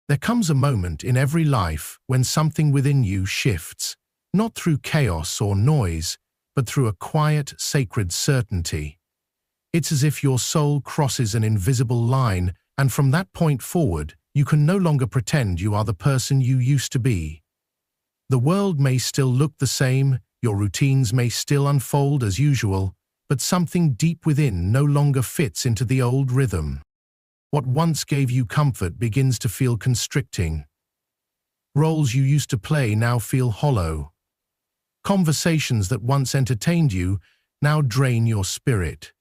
There comes a moment in every life when something within you shifts, not through chaos or noise, but through a quiet, sacred certainty. It's as if your soul crosses an invisible line, and from that point forward, you can no longer pretend you are the person you used to be. The world may still look the same, your routines may still unfold as usual, but something deep within no longer fits into the old rhythm. What once gave you comfort begins to feel constricting. Roles you used to play now feel hollow. Conversations that once entertained you now drain your spirit.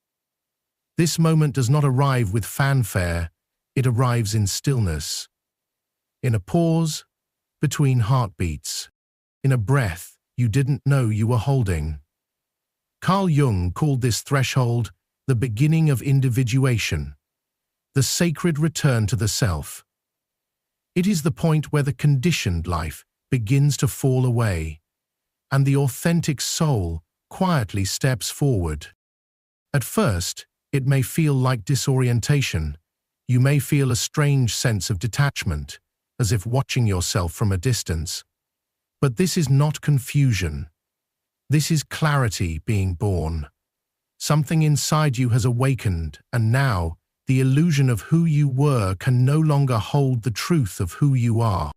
This moment does not arrive with fanfare, it arrives in stillness. In a pause between heartbeats. In a breath you didn't know you were holding. Carl Jung called this threshold the beginning of individuation, the sacred return to the self. It is the point where the conditioned life begins to fall away, and the authentic soul quietly steps forward. At first, it may feel like disorientation. You may feel a strange sense of detachment, as if watching yourself from a distance. But this is not confusion. This is clarity being born. Something inside you has awakened, and now, the illusion of who you were can no longer hold the truth of who you are.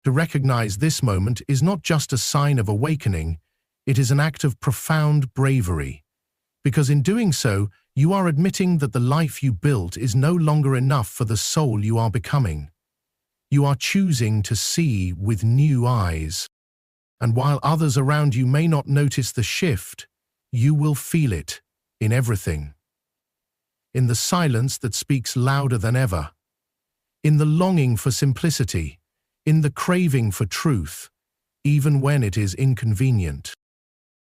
To recognize this moment is not just a sign of awakening, it is an act of profound bravery. Because in doing so, you are admitting that the life you built is no longer enough for the soul you are becoming. You are choosing to see with new eyes. And while others around you may not notice the shift, you will feel it in everything. In the silence that speaks louder than ever. In the longing for simplicity. In the craving for truth, even when it is inconvenient.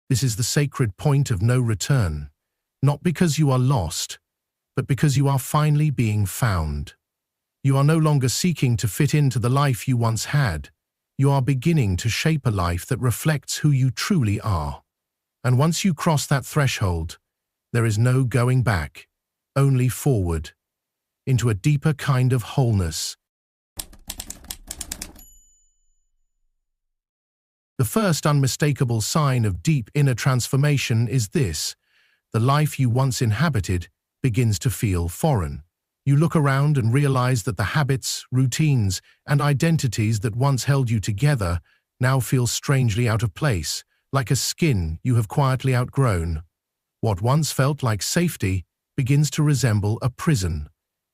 This is the sacred point of no return, not because you are lost, but because you are finally being found. You are no longer seeking to fit into the life you once had. You are beginning to shape a life that reflects who you truly are. And once you cross that threshold, there is no going back, only forward, into a deeper kind of wholeness. The first unmistakable sign of deep inner transformation is this: the life you once inhabited begins to feel foreign. You look around and realize that the habits, routines, and identities that once held you together now feel strangely out of place, like a skin you have quietly outgrown. What once felt like safety begins to resemble a prison.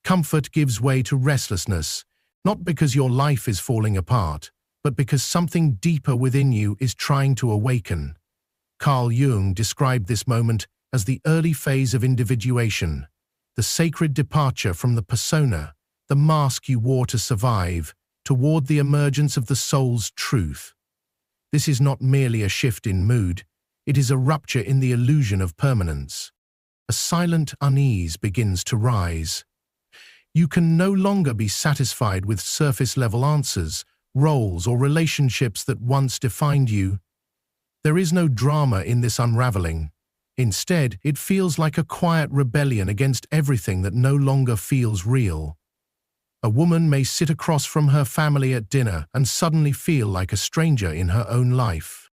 Comfort gives way to restlessness, not because your life is falling apart, but because something deeper within you is trying to awaken. Carl Jung described this moment as the early phase of individuation, the sacred departure from the persona, the mask you wore to survive, toward the emergence of the soul's truth. This is not merely a shift in mood, it is a rupture in the illusion of permanence. A silent unease begins to rise. You can no longer be satisfied with surface-level answers, roles or relationships that once defined you. There is no drama in this unraveling. Instead, it feels like a quiet rebellion against everything that no longer feels real. A woman may sit across from her family at dinner and suddenly feel like a stranger in her own life.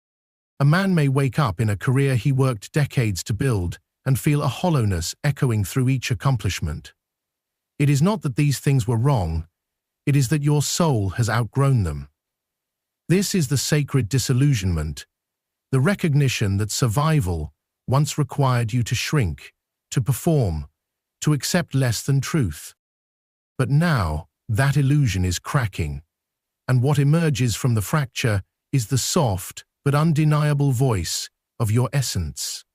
A man may wake up in a career he worked decades to build and feel a hollowness echoing through each accomplishment. It is not that these things were wrong, it is that your soul has outgrown them. This is the sacred disillusionment, the recognition that survival once required you to shrink, to perform, to accept less than truth. But now, that illusion is cracking, and what emerges from the fracture is the soft but undeniable voice of your essence.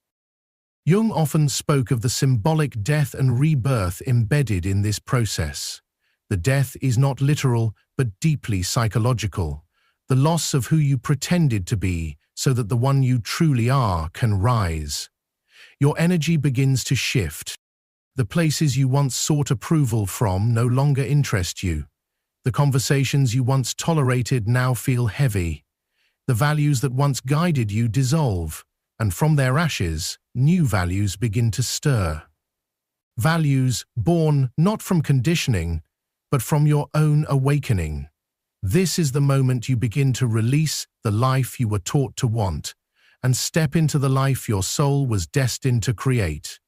Jung often spoke of the symbolic death and rebirth embedded in this process. The death is not literal, but deeply psychological. The loss of who you pretended to be so that the one you truly are can rise. Your energy begins to shift. The places you once sought approval from no longer interest you. The conversations you once tolerated now feel heavy. The values that once guided you dissolve, and from their ashes, new values begin to stir. Values born not from conditioning, but from your own awakening. This is the moment you begin to release the life you were taught to want and step into the life your soul was destined to create.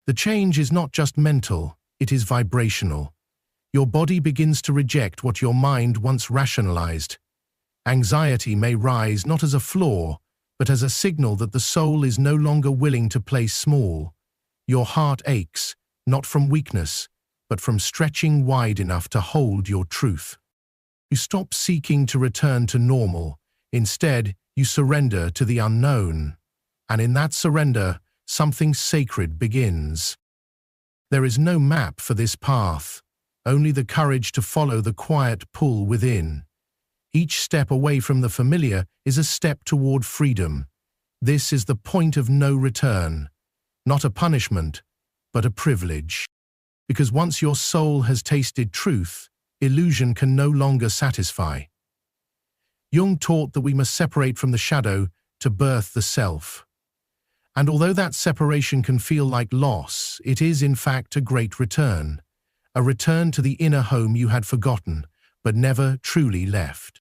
The change is not just mental, it is vibrational. Your body begins to reject what your mind once rationalized. Anxiety may rise not as a flaw, but as a signal that the soul is no longer willing to play small. Your heart aches, not from weakness, but from stretching wide enough to hold your truth. You stop seeking to return to normal. Instead, you surrender to the unknown. And in that surrender, something sacred begins. There is no map for this path, only the courage to follow the quiet pull within. Each step away from the familiar is a step toward freedom. This is the point of no return, not a punishment, but a privilege. Because once your soul has tasted truth, illusion can no longer satisfy. Jung taught that we must separate from the shadow to birth the self. And although that separation can feel like loss, it is in fact a great return. A return to the inner home you had forgotten, but never truly left.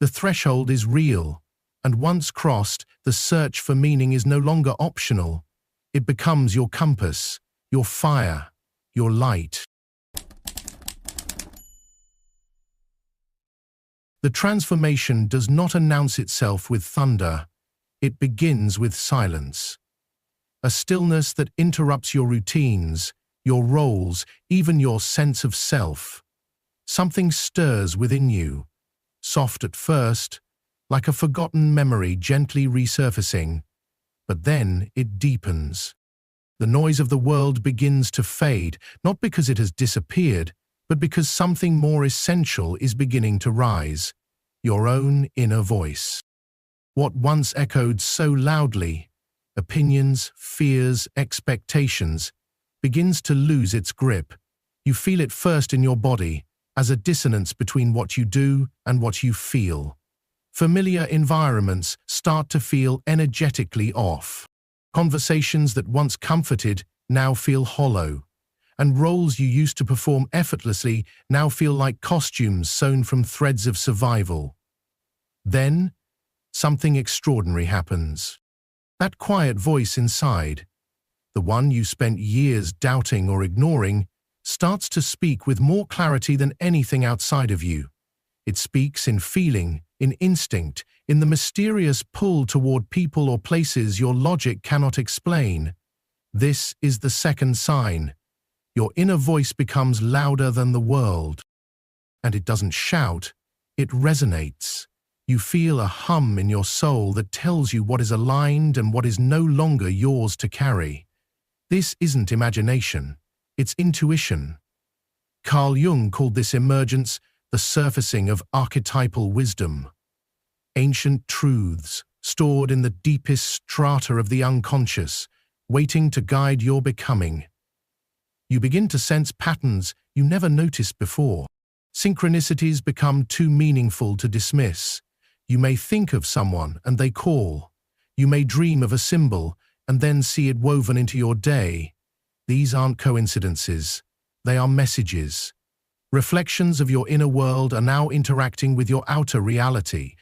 The threshold is real, and once crossed, the search for meaning is no longer optional. It becomes your compass, your fire, your light. The transformation does not announce itself with thunder. It begins with silence. A stillness that interrupts your routines, your roles, even your sense of self. Something stirs within you. Soft at first, like a forgotten memory gently resurfacing, but then it deepens. The noise of the world begins to fade, not because it has disappeared, but because something more essential is beginning to rise. Your own inner voice. What once echoed so loudly, opinions, fears, expectations, begins to lose its grip. You feel it first in your body, as a dissonance between what you do and what you feel. Familiar environments start to feel energetically off. Conversations that once comforted now feel hollow, and roles you used to perform effortlessly now feel like costumes sewn from threads of survival. Then, something extraordinary happens. That quiet voice inside, the one you spent years doubting or ignoring, starts to speak with more clarity than anything outside of you. It speaks in feeling, in instinct, in the mysterious pull toward people or places your logic cannot explain. This is the second sign. Your inner voice becomes louder than the world. And it doesn't shout, it resonates. You feel a hum in your soul that tells you what is aligned and what is no longer yours to carry. This isn't imagination. It's intuition. Carl Jung called this emergence the surfacing of archetypal wisdom. Ancient truths stored in the deepest strata of the unconscious, waiting to guide your becoming. You begin to sense patterns you never noticed before. Synchronicities become too meaningful to dismiss. You may think of someone and they call. You may dream of a symbol and then see it woven into your day. These aren't coincidences. They are messages. Reflections of your inner world are now interacting with your outer reality.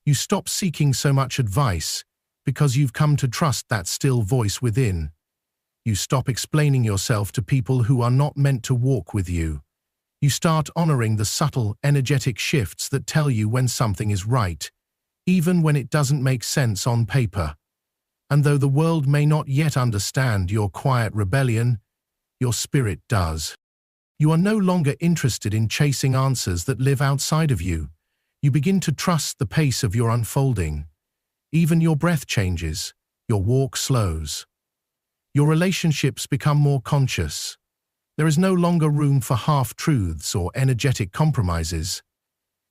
You stop seeking so much advice because you've come to trust that still voice within. You stop explaining yourself to people who are not meant to walk with you. You start honoring the subtle, energetic shifts that tell you when something is right, even when it doesn't make sense on paper. And though the world may not yet understand your quiet rebellion, your spirit does. You are no longer interested in chasing answers that live outside of you. You begin to trust the pace of your unfolding. Even your breath changes, your walk slows. Your relationships become more conscious. There is no longer room for half-truths or energetic compromises.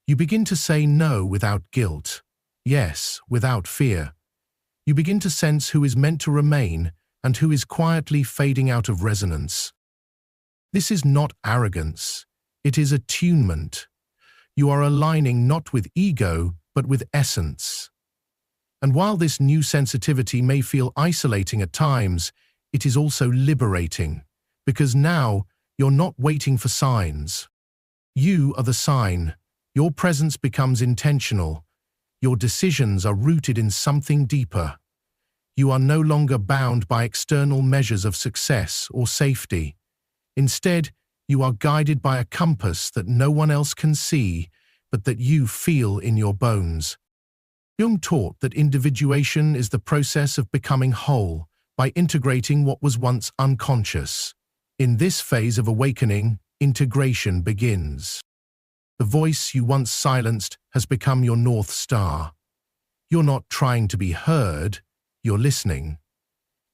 You begin to say no without guilt, yes without fear. You begin to sense who is meant to remain and who is quietly fading out of resonance. This is not arrogance, it is attunement. You are aligning not with ego, but with essence. And while this new sensitivity may feel isolating at times, it is also liberating, because now you're not waiting for signs. You are the sign, Your presence becomes intentional. Your decisions are rooted in something deeper. You are no longer bound by external measures of success or safety. Instead, you are guided by a compass that no one else can see, but that you feel in your bones. Jung taught that individuation is the process of becoming whole by integrating what was once unconscious. In this phase of awakening, integration begins. The voice you once silenced has become your North Star. You're not trying to be heard, you're listening.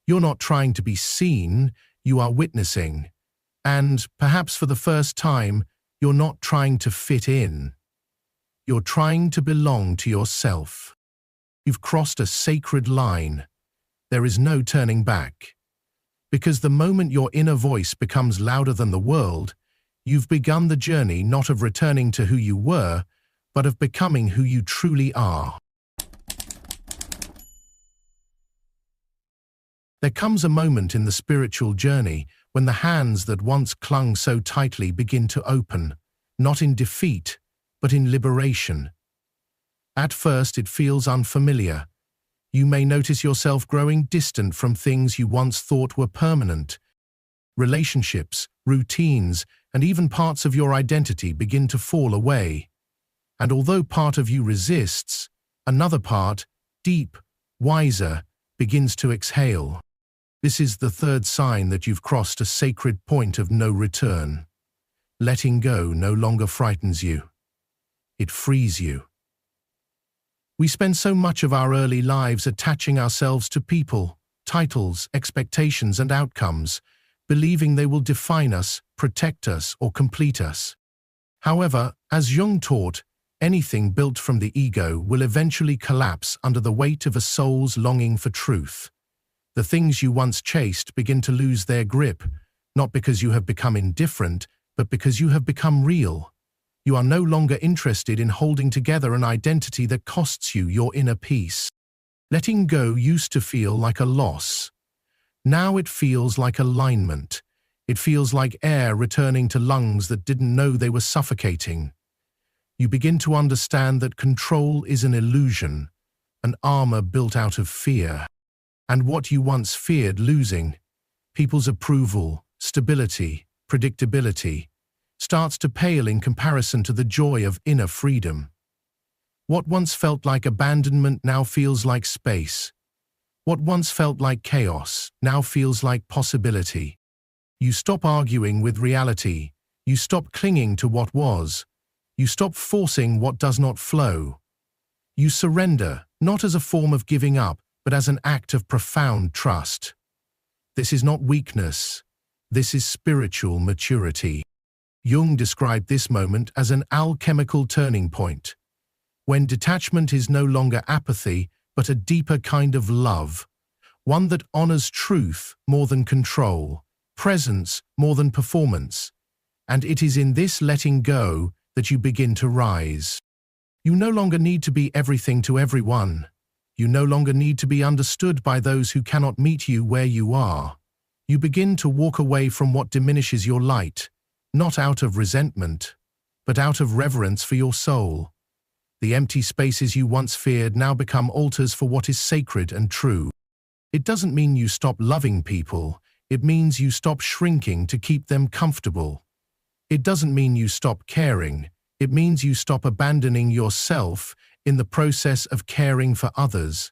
You're not trying to be seen, you are witnessing. And, perhaps for the first time, you're not trying to fit in. You're trying to belong to yourself. You've crossed a sacred line. There is no turning back. Because the moment your inner voice becomes louder than the world, you've begun the journey not of returning to who you were, but of becoming who you truly are. There comes a moment in the spiritual journey when the hands that once clung so tightly begin to open, not in defeat, but in liberation. At first it feels unfamiliar. You may notice yourself growing distant from things you once thought were permanent. Relationships, routines, and even parts of your identity begin to fall away. And although part of you resists, another part, deep, wiser, begins to exhale. This is the third sign that you've crossed a sacred point of no return. Letting go no longer frightens you. It frees you. We spend so much of our early lives attaching ourselves to people, titles, expectations, and outcomes, believing they will define us, protect us, or complete us. However, as Jung taught, anything built from the ego will eventually collapse under the weight of a soul's longing for truth. The things you once chased begin to lose their grip, not because you have become indifferent, but because you have become real. You are no longer interested in holding together an identity that costs you your inner peace. Letting go used to feel like a loss. Now it feels like alignment. It feels like air returning to lungs that didn't know they were suffocating. You begin to understand that control is an illusion, an armor built out of fear. And what you once feared losing, people's approval, stability, predictability, starts to pale in comparison to the joy of inner freedom. What once felt like abandonment now feels like space. What once felt like chaos now feels like possibility. You stop arguing with reality. You stop clinging to what was. You stop forcing what does not flow. You surrender, not as a form of giving up, but as an act of profound trust. This is not weakness. This is spiritual maturity. Jung described this moment as an alchemical turning point, when detachment is no longer apathy, but a deeper kind of love, one that honors truth more than control, presence more than performance. And it is in this letting go that you begin to rise. You no longer need to be everything to everyone. You no longer need to be understood by those who cannot meet you where you are. You begin to walk away from what diminishes your light, not out of resentment, but out of reverence for your soul. The empty spaces you once feared now become altars for what is sacred and true. It doesn't mean you stop loving people. It means you stop shrinking to keep them comfortable. It doesn't mean you stop caring. It means you stop abandoning yourself in the process of caring for others.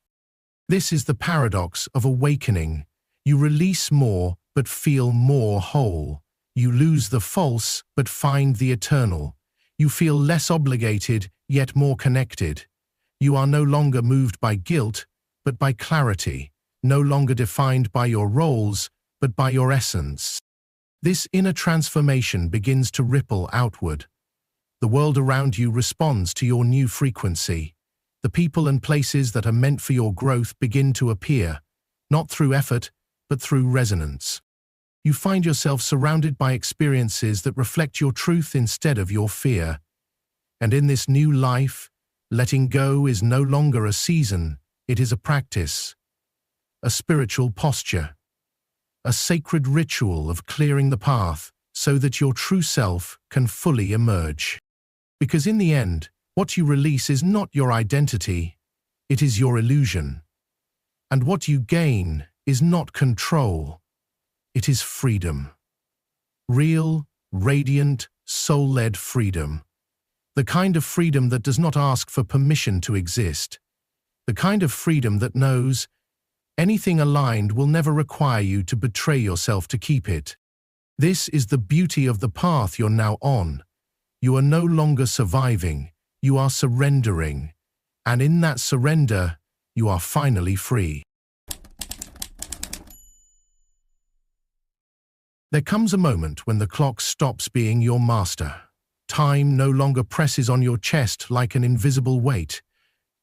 This is the paradox of awakening. You release more, but feel more whole. You lose the false, but find the eternal. You feel less obligated, yet more connected. You are no longer moved by guilt, but by clarity. No longer defined by your roles, but by your essence. This inner transformation begins to ripple outward. The world around you responds to your new frequency. The people and places that are meant for your growth begin to appear, not through effort, but through resonance. You find yourself surrounded by experiences that reflect your truth instead of your fear. And in this new life, letting go is no longer a season, it is a practice, a spiritual posture, a sacred ritual of clearing the path so that your true self can fully emerge. Because in the end, what you release is not your identity, it is your illusion. And what you gain is not control, it is freedom. Real, radiant, soul-led freedom. The kind of freedom that does not ask for permission to exist. The kind of freedom that knows anything aligned will never require you to betray yourself to keep it. This is the beauty of the path you're now on. You are no longer surviving, you are surrendering. And in that surrender, you are finally free. There comes a moment when the clock stops being your master. Time no longer presses on your chest like an invisible weight.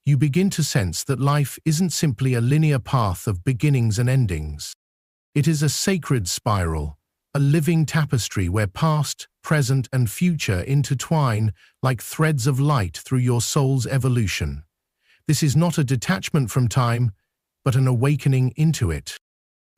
You begin to sense that life isn't simply a linear path of beginnings and endings. It is a sacred spiral, a living tapestry where past, present, and future intertwine like threads of light through your soul's evolution. This is not a detachment from time, but an awakening into it.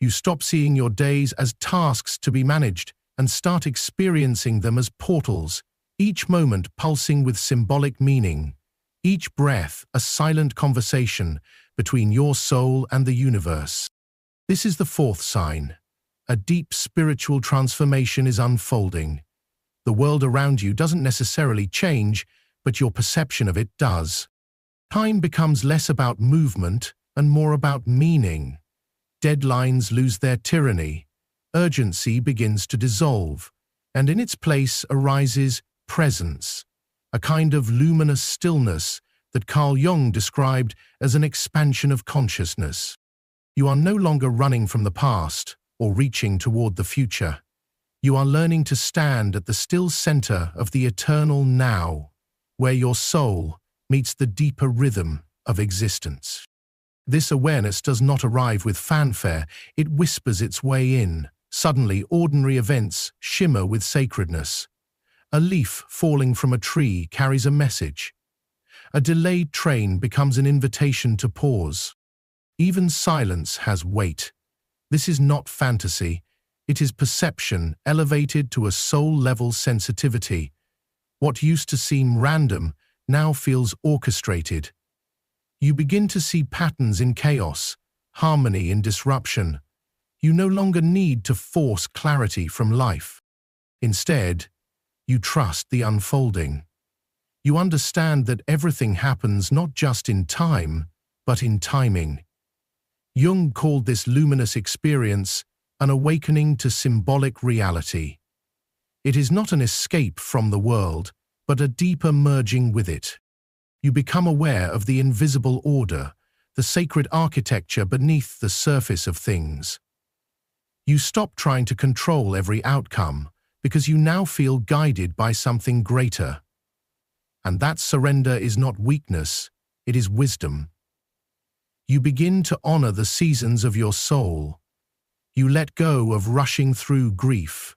You stop seeing your days as tasks to be managed and start experiencing them as portals, each moment pulsing with symbolic meaning, each breath a silent conversation between your soul and the universe. This is the fourth sign. A deep spiritual transformation is unfolding. The world around you doesn't necessarily change, but your perception of it does. Time becomes less about movement and more about meaning. Deadlines lose their tyranny, urgency begins to dissolve, and in its place arises presence, a kind of luminous stillness that Jung described as an expansion of consciousness. You are no longer running from the past or reaching toward the future. You are learning to stand at the still center of the eternal now, where your soul meets the deeper rhythm of existence. This awareness does not arrive with fanfare, it whispers its way in. Suddenly, ordinary events shimmer with sacredness. A leaf falling from a tree carries a message. A delayed train becomes an invitation to pause. Even silence has weight. This is not fantasy, it is perception elevated to a soul-level sensitivity. What used to seem random now feels orchestrated. You begin to see patterns in chaos, harmony in disruption. You no longer need to force clarity from life. Instead, you trust the unfolding. You understand that everything happens not just in time, but in timing. Jung called this luminous experience an awakening to symbolic reality. It is not an escape from the world, but a deeper merging with it. You become aware of the invisible order, the sacred architecture beneath the surface of things. You stop trying to control every outcome because you now feel guided by something greater. And that surrender is not weakness, it is wisdom. You begin to honor the seasons of your soul. You let go of rushing through grief.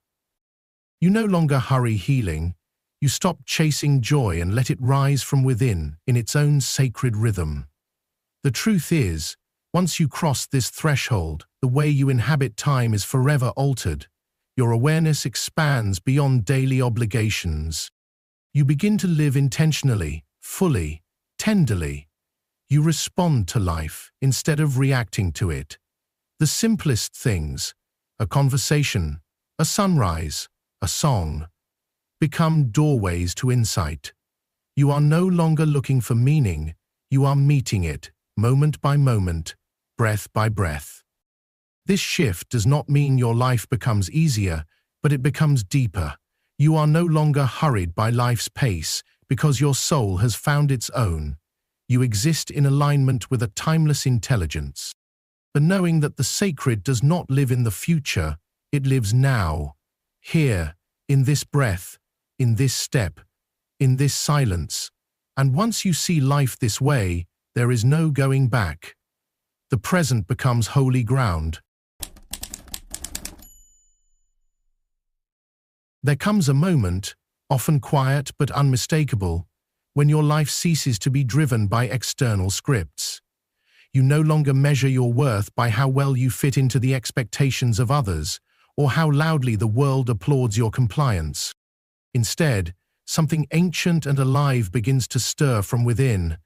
You no longer hurry healing. You stop chasing joy and let it rise from within in its own sacred rhythm. The truth is, once you cross this threshold, the way you inhabit time is forever altered. Your awareness expands beyond daily obligations. You begin to live intentionally, fully, tenderly. You respond to life instead of reacting to it. The simplest things, a conversation, a sunrise, a song, become doorways to insight. You are no longer looking for meaning, you are meeting it, moment by moment, breath by breath. This shift does not mean your life becomes easier, but it becomes deeper. You are no longer hurried by life's pace because your soul has found its own. You exist in alignment with a timeless intelligence. The knowing that the sacred does not live in the future, it lives now, here, in this breath, in this step, in this silence. And once you see life this way, there is no going back. The present becomes holy ground. There comes a moment, often quiet but unmistakable, when your life ceases to be driven by external scripts. You no longer measure your worth by how well you fit into the expectations of others, or how loudly the world applauds your compliance. Instead, something ancient and alive begins to stir from within,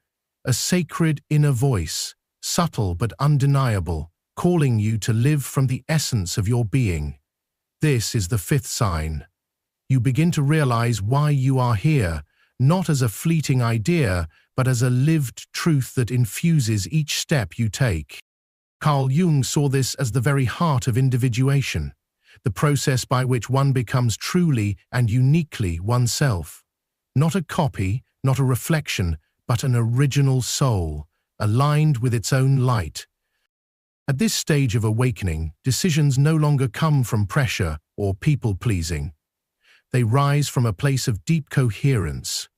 a sacred inner voice, subtle but undeniable, calling you to live from the essence of your being. This is the fifth sign. You begin to realize why you are here, not as a fleeting idea, but as a lived truth that infuses each step you take. Carl Jung saw this as the very heart of individuation, the process by which one becomes truly and uniquely oneself. Not a copy, not a reflection, but an original soul, aligned with its own light. At this stage of awakening, decisions no longer come from pressure or people-pleasing. They rise from a place of deep coherence.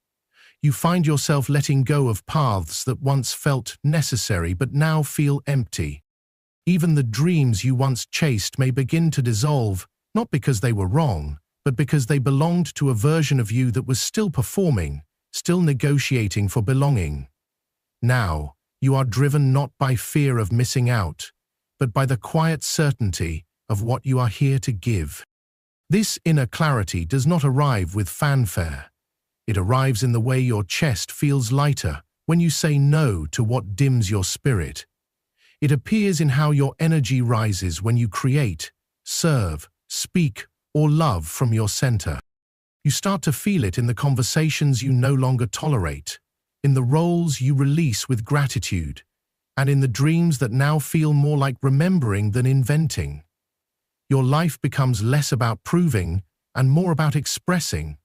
You find yourself letting go of paths that once felt necessary but now feel empty. Even the dreams you once chased may begin to dissolve, not because they were wrong, but because they belonged to a version of you that was still performing, still negotiating for belonging. Now, you are driven not by fear of missing out, but by the quiet certainty of what you are here to give. This inner clarity does not arrive with fanfare. It arrives in the way your chest feels lighter when you say no to what dims your spirit. It appears in how your energy rises when you create, serve, speak, or love from your center. You start to feel it in the conversations you no longer tolerate, in the roles you release with gratitude, and in the dreams that now feel more like remembering than inventing. Your life becomes less about proving and more about expressing.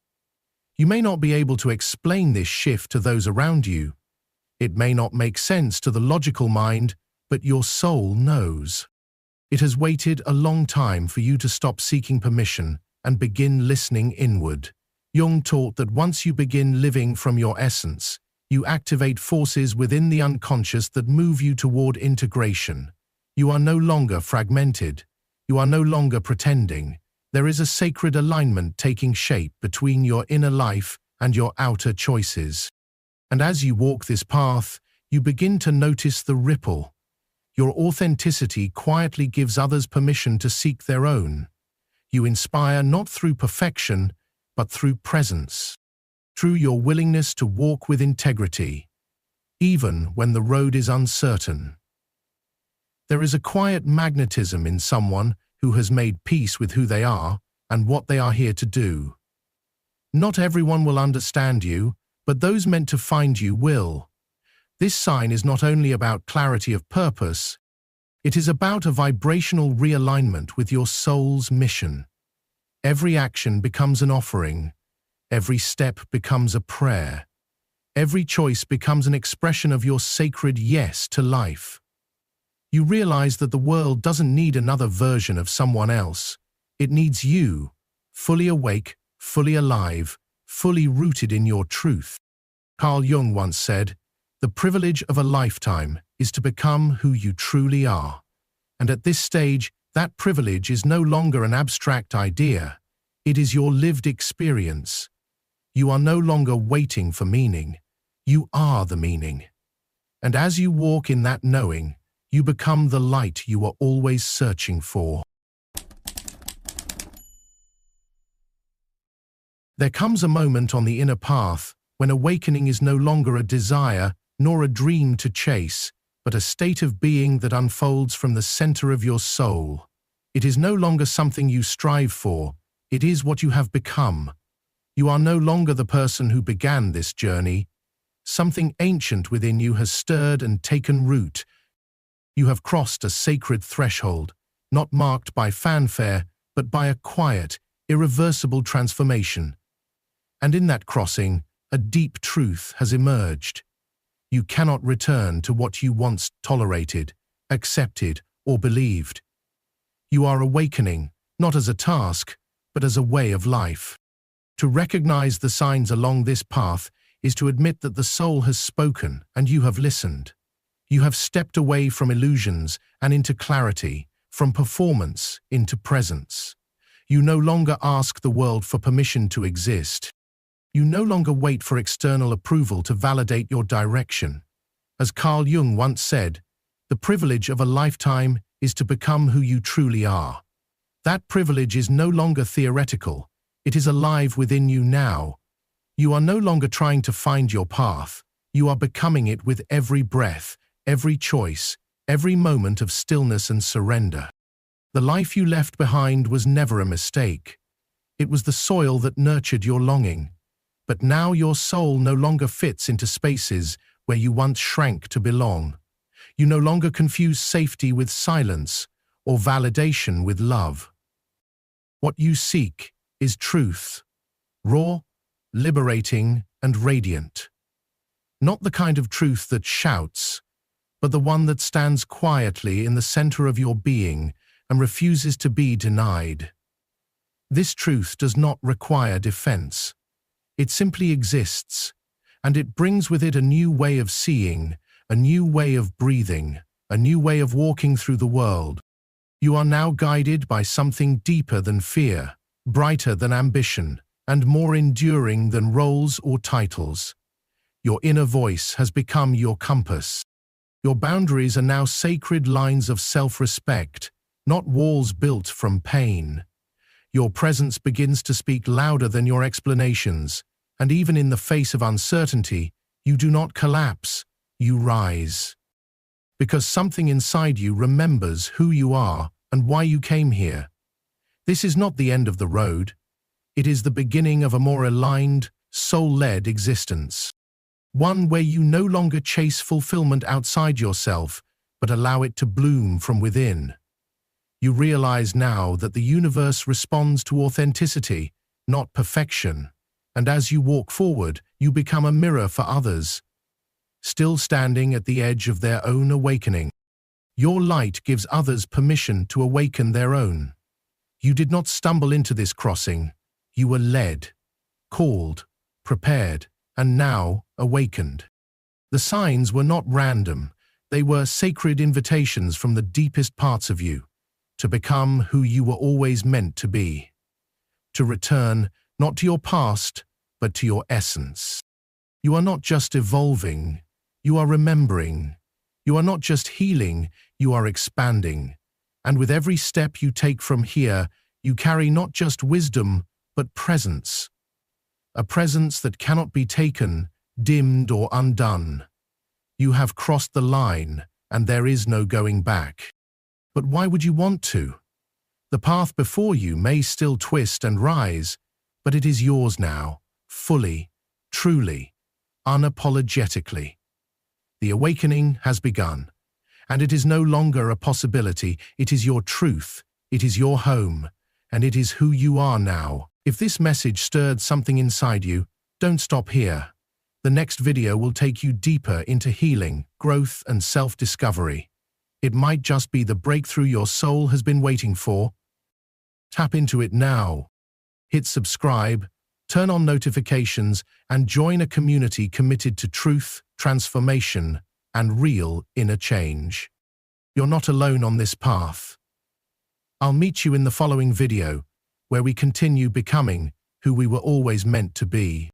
You may not be able to explain this shift to those around you. It may not make sense to the logical mind, but your soul knows. It has waited a long time for you to stop seeking permission and begin listening inward. Jung taught that once you begin living from your essence, you activate forces within the unconscious that move you toward integration. You are no longer fragmented. You are no longer pretending. There is a sacred alignment taking shape between your inner life and your outer choices. And as you walk this path, you begin to notice the ripple. Your authenticity quietly gives others permission to seek their own. You inspire not through perfection, but through presence, through your willingness to walk with integrity, even when the road is uncertain. There is a quiet magnetism in someone who has made peace with who they are and what they are here to do. Not everyone will understand you, but those meant to find you will. This sign is not only about clarity of purpose, it is about a vibrational realignment with your soul's mission. Every action becomes an offering. Every step becomes a prayer. Every choice becomes an expression of your sacred yes to life. You realize that the world doesn't need another version of someone else. It needs you, fully awake, fully alive, fully rooted in your truth. Carl Jung once said, "The privilege of a lifetime is to become who you truly are." And at this stage, that privilege is no longer an abstract idea. It is your lived experience. You are no longer waiting for meaning. You are the meaning. And as you walk in that knowing, you become the light you were always searching for. There comes a moment on the inner path when awakening is no longer a desire nor a dream to chase, but a state of being that unfolds from the center of your soul. It is no longer something you strive for, it is what you have become. You are no longer the person who began this journey. Something ancient within you has stirred and taken root. You have crossed a sacred threshold, not marked by fanfare, but by a quiet, irreversible transformation. And in that crossing, a deep truth has emerged. You cannot return to what you once tolerated, accepted, or believed. You are awakening, not as a task, but as a way of life. To recognize the signs along this path is to admit that the soul has spoken and you have listened. You have stepped away from illusions and into clarity, from performance into presence. You no longer ask the world for permission to exist. You no longer wait for external approval to validate your direction. As Carl Jung once said, the privilege of a lifetime is to become who you truly are. That privilege is no longer theoretical, it is alive within you now. You are no longer trying to find your path. You are becoming it with every breath, every choice, every moment of stillness and surrender. The life you left behind was never a mistake. It was the soil that nurtured your longing. But now your soul no longer fits into spaces where you once shrank to belong. You no longer confuse safety with silence or validation with love. What you seek is truth, raw, liberating, and radiant. Not the kind of truth that shouts, but the one that stands quietly in the center of your being and refuses to be denied. This truth does not require defense. It simply exists, and it brings with it a new way of seeing, a new way of breathing, a new way of walking through the world. You are now guided by something deeper than fear, brighter than ambition, and more enduring than roles or titles. Your inner voice has become your compass. Your boundaries are now sacred lines of self-respect, not walls built from pain. Your presence begins to speak louder than your explanations, and even in the face of uncertainty, you do not collapse, you rise. Because something inside you remembers who you are and why you came here. This is not the end of the road. It is the beginning of a more aligned, soul-led existence. One where you no longer chase fulfillment outside yourself, but allow it to bloom from within. You realize now that the universe responds to authenticity, not perfection, and as you walk forward, you become a mirror for others, still standing at the edge of their own awakening. Your light gives others permission to awaken their own. You did not stumble into this crossing. You were led, called, prepared, and now awakened. The signs were not random. They were sacred invitations from the deepest parts of you to become who you were always meant to be. To return not to your past, but to your essence. You are not just evolving, you are remembering. You are not just healing, you are expanding. And with every step you take from here, you carry not just wisdom, but presence. A presence that cannot be taken, dimmed, or undone. You have crossed the line, and there is no going back. But why would you want to? The path before you may still twist and rise, but it is yours now, fully, truly, unapologetically. The awakening has begun, and it is no longer a possibility. It is your truth, it is your home, and it is who you are now. If this message stirred something inside you, don't stop here. The next video will take you deeper into healing, growth, and self-discovery. It might just be the breakthrough your soul has been waiting for. Tap into it now. Hit subscribe, turn on notifications, and join a community committed to truth, transformation, and real inner change. You're not alone on this path. I'll meet you in the following video, where we continue becoming who we were always meant to be.